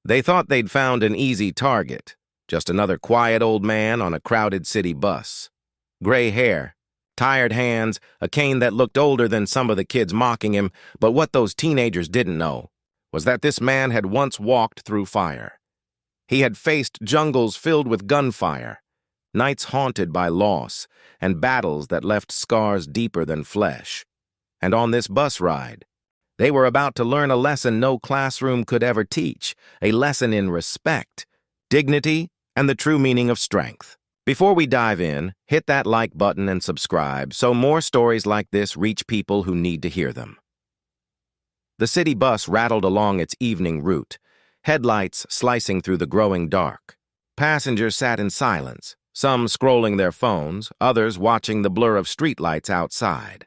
They thought they'd found an easy target, just another quiet old man on a crowded city bus. Gray hair, tired hands, a cane that looked older than some of the kids mocking him, but what those teenagers didn't know was that this man had once walked through fire. He had faced jungles filled with gunfire, nights haunted by loss, and battles that left scars deeper than flesh. And on this bus ride, they were about to learn a lesson no classroom could ever teach, a lesson in respect, dignity, and the true meaning of strength. Before we dive in, hit that like button and subscribe so more stories like this reach people who need to hear them. The city bus rattled along its evening route, headlights slicing through the growing dark. Passengers sat in silence, some scrolling their phones, others watching the blur of streetlights outside.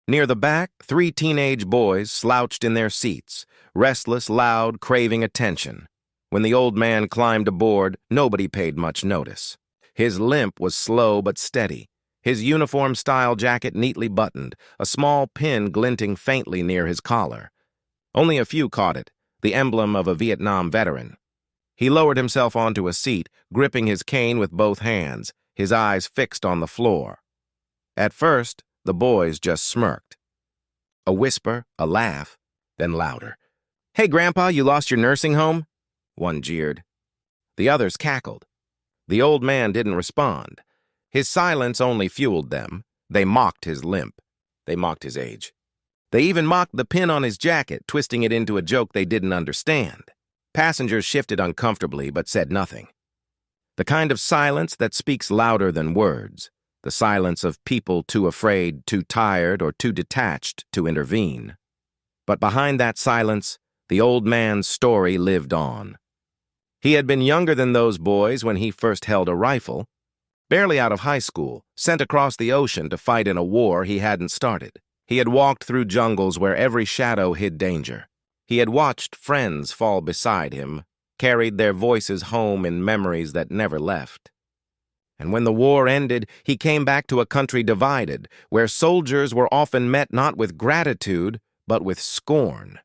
Near the back, 3 teenage boys slouched in their seats, restless, loud, craving attention. When the old man climbed aboard, nobody paid much notice. His limp was slow but steady, his uniform-style jacket neatly buttoned, a small pin glinting faintly near his collar. Only a few caught it, the emblem of a Vietnam veteran. He lowered himself onto a seat, gripping his cane with both hands, his eyes fixed on the floor. At first, the boys just smirked. A whisper, a laugh, then louder. "Hey, Grandpa, you lost your nursing home?" One jeered. The others cackled. The old man didn't respond. His silence only fueled them. They mocked his limp. They mocked his age. They even mocked the pin on his jacket, twisting it into a joke they didn't understand. Passengers shifted uncomfortably but said nothing. The kind of silence that speaks louder than words. The silence of people too afraid, too tired, or too detached to intervene. But behind that silence, the old man's story lived on. He had been younger than those boys when he first held a rifle, barely out of high school, sent across the ocean to fight in a war he hadn't started. He had walked through jungles where every shadow hid danger. He had watched friends fall beside him, carried their voices home in memories that never left. And when the war ended, he came back to a country divided, where soldiers were often met not with gratitude, but with scorn.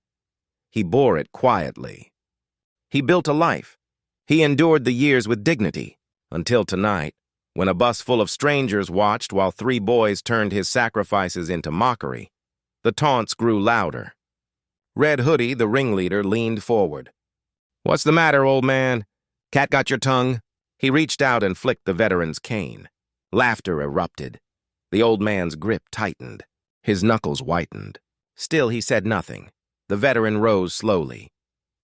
He bore it quietly. He built a life. He endured the years with dignity, until tonight, when a bus full of strangers watched while 3 boys turned his sacrifices into mockery. The taunts grew louder. Red Hoodie, the ringleader, leaned forward. "What's the matter, old man? Cat got your tongue?" He reached out and flicked the veteran's cane. Laughter erupted. The old man's grip tightened. His knuckles whitened. Still, he said nothing. The veteran rose slowly.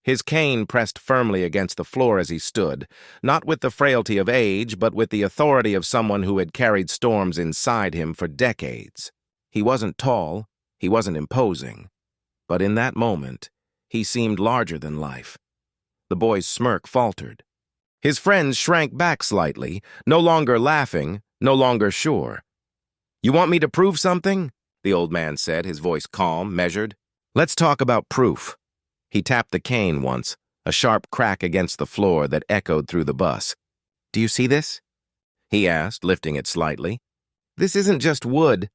His cane pressed firmly against the floor as he stood, not with the frailty of age, but with the authority of someone who had carried storms inside him for decades. He wasn't tall, he wasn't imposing, but in that moment, he seemed larger than life. The boy's smirk faltered. His friends shrank back slightly, no longer laughing, no longer sure. "You want me to prove something?" the old man said, his voice calm, measured. "Let's talk about proof." He tapped the cane once, a sharp crack against the floor that echoed through the bus. "Do you see this?" he asked, lifting it slightly. "This isn't just wood.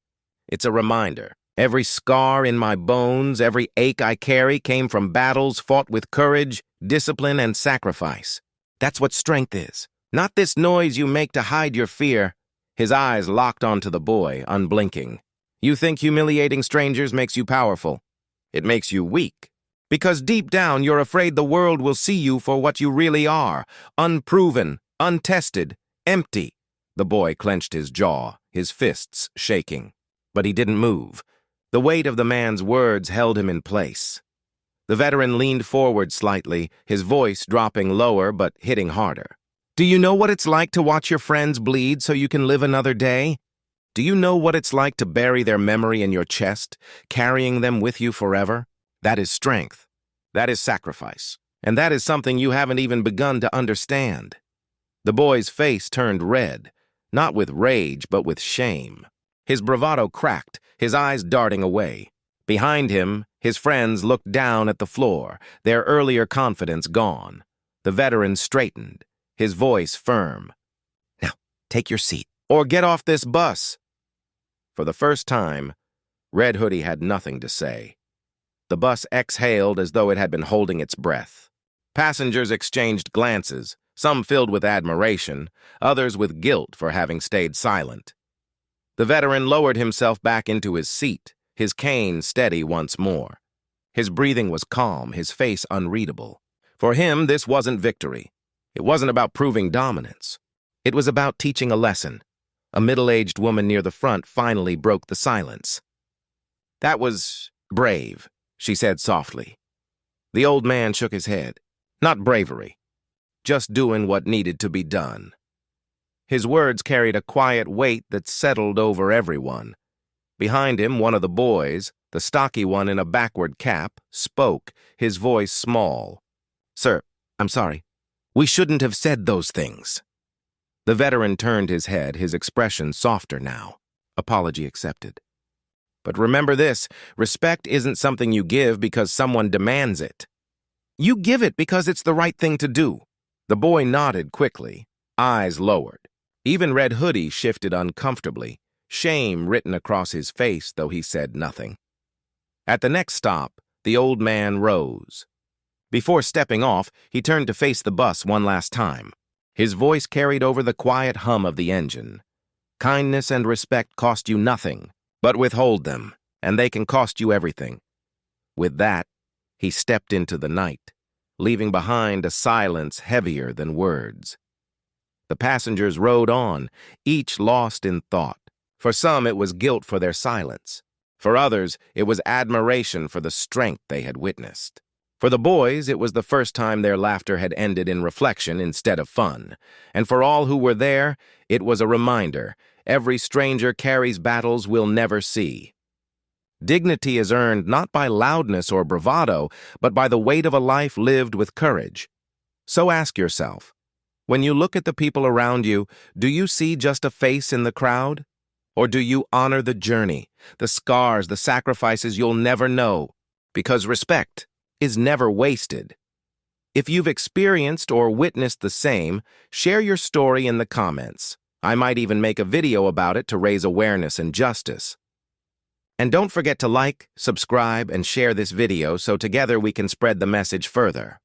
It's a reminder. Every scar in my bones, every ache I carry came from battles fought with courage, discipline, and sacrifice. That's what strength is. Not this noise you make to hide your fear." His eyes locked onto the boy, unblinking. "You think humiliating strangers makes you powerful. It makes you weak. Because deep down you're afraid the world will see you for what you really are, unproven, untested, empty." The boy clenched his jaw, his fists shaking. But he didn't move. The weight of the man's words held him in place. The veteran leaned forward slightly, his voice dropping lower but hitting harder. "Do you know what it's like to watch your friends bleed so you can live another day? Do you know what it's like to bury their memory in your chest, carrying them with you forever? That is strength. That is sacrifice. And that is something you haven't even begun to understand." The boy's face turned red, not with rage but with shame. His bravado cracked, his eyes darting away. Behind him, his friends looked down at the floor, their earlier confidence gone. The veteran straightened, his voice firm. "Now, take your seat, or get off this bus." For the first time, Red Hoodie had nothing to say. The bus exhaled as though it had been holding its breath. Passengers exchanged glances, some filled with admiration, others with guilt for having stayed silent. The veteran lowered himself back into his seat, his cane steady once more. His breathing was calm, his face unreadable. For him, this wasn't victory. It wasn't about proving dominance. It was about teaching a lesson. A middle-aged woman near the front finally broke the silence. "That was brave," she said softly. The old man shook his head. "Not bravery. Just doing what needed to be done." His words carried a quiet weight that settled over everyone. Behind him, one of the boys, the stocky one in a backward cap, spoke, his voice small. "Sir, I'm sorry. We shouldn't have said those things." The veteran turned his head, his expression softer now. Apology accepted. "But remember this, respect isn't something you give because someone demands it. You give it because it's the right thing to do." The boy nodded quickly, eyes lowered. Even Red Hoodie shifted uncomfortably, shame written across his face, though he said nothing. At the next stop, the old man rose. Before stepping off, he turned to face the bus one last time. His voice carried over the quiet hum of the engine. "Kindness and respect cost you nothing, but withhold them, and they can cost you everything." With that, he stepped into the night, leaving behind a silence heavier than words. The passengers rode on, each lost in thought. For some, it was guilt for their silence. For others, it was admiration for the strength they had witnessed. For the boys, it was the first time their laughter had ended in reflection instead of fun. And for all who were there, it was a reminder: every stranger carries battles we'll never see. Dignity is earned not by loudness or bravado, but by the weight of a life lived with courage. So ask yourself, when you look at the people around you, do you see just a face in the crowd? Or do you honor the journey, the scars, the sacrifices you'll never know? Because respect is never wasted. If you've experienced or witnessed the same, share your story in the comments. I might even make a video about it to raise awareness and justice. And don't forget to like, subscribe, and share this video so together we can spread the message further.